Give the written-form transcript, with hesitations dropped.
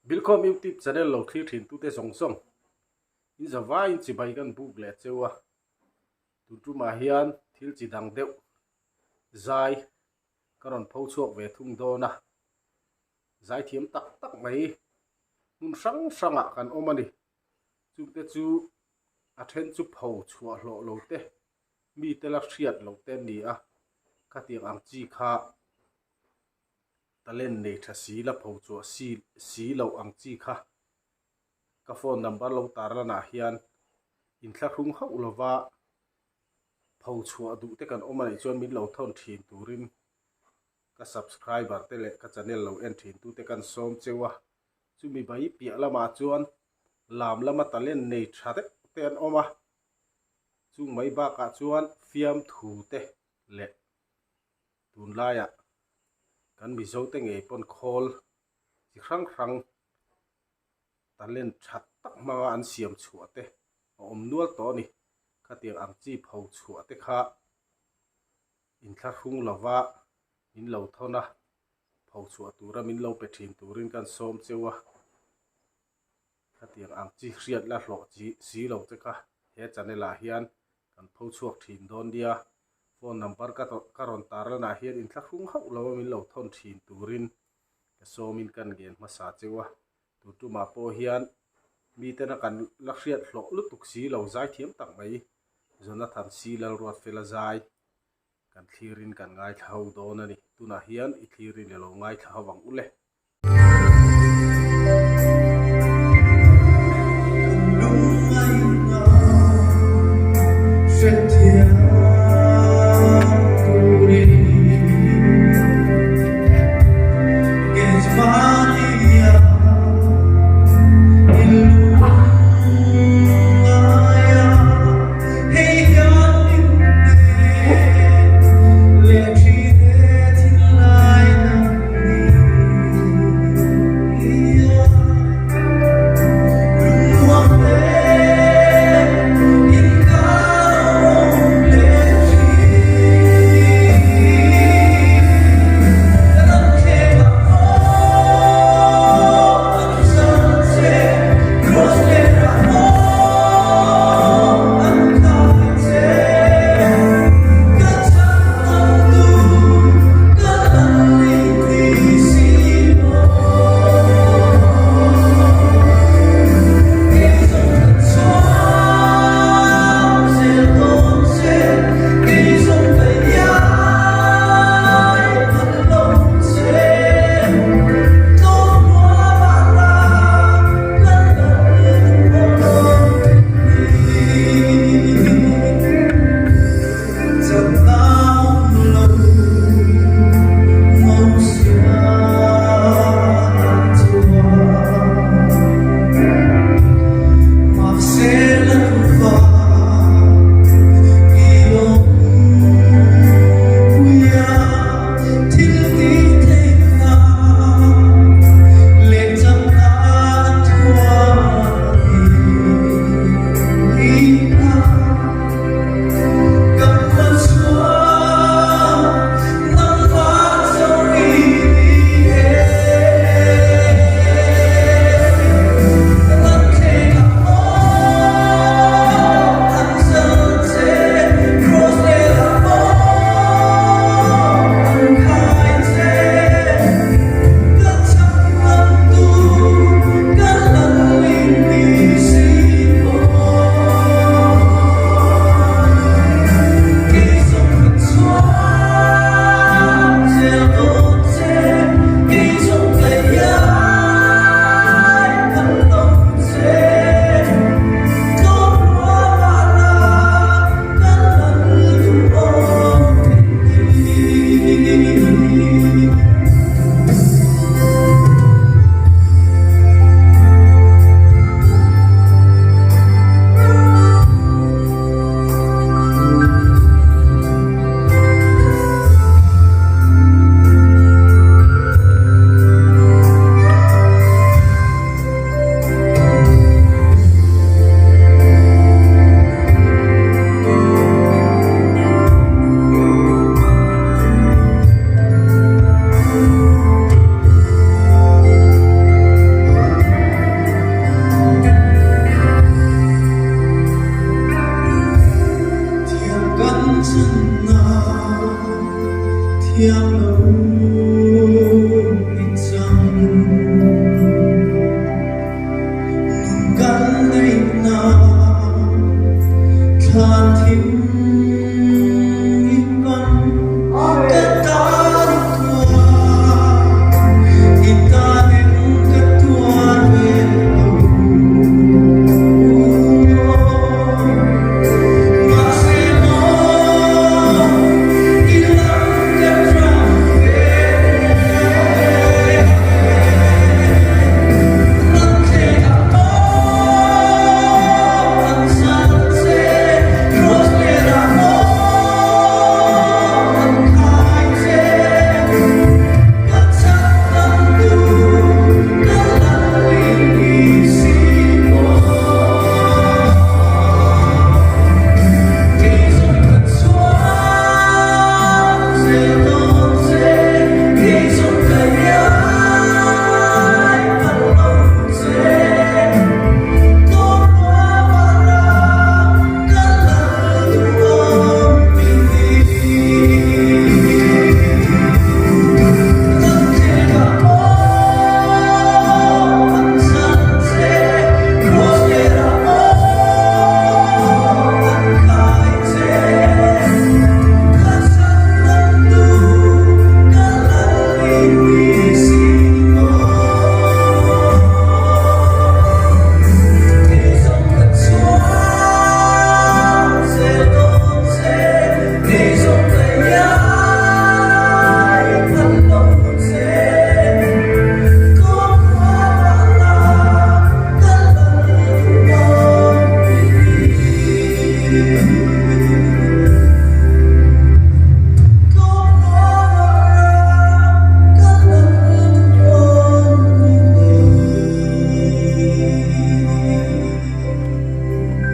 Bilkom YouTube channel lo thlir thin tu te song song in zawa in chi bai kan buk le chewa tu ma hian thil chi dang deuh zai karon pho chuak ve thung do na zai thiam tak tak mai nun sang sanga kan omani chu te chu a then chu pho chua hlo lo te mi te la hriat lo te ni a ka tiang ang chi kha talen nei tha si la pho chu si lo ang chi kha ka phone number lo tar la na hian in thla khung ho lova pho chua du te kan omani chuan min lo thon thin turin ka subscriber te le ka channel lo en thin tu te kan som chewa chu mi bai pia lama chuan lam lama talen nei tha te ten oma chu mai ba ka chuan fiam thu te le tun laya kan mi zo te ngei pon khol chi khrang khrang talen that tak ma an siam chua te om nual to ni ka tiang ang chi pho chua te kha in thla khung lova in lo thona pho chua tura min lo pe thin turin kan som chewa ka tiang ang chi hriat la hlo chi si lo te kha he channel a hian kan pho chuak thin don dia phone number ka ron tar la na hian in thla khung ho lo min lo thon thin turin ka somin kan gen ma sa chewa tu ma po hian mi te na kan la hriat hlo lutuk si lo zai thiam tak mai zona than si lal ruat fela zai kan thlirin kan ngai thau don ani tuna hian i thlirin le lo ngai thawang ule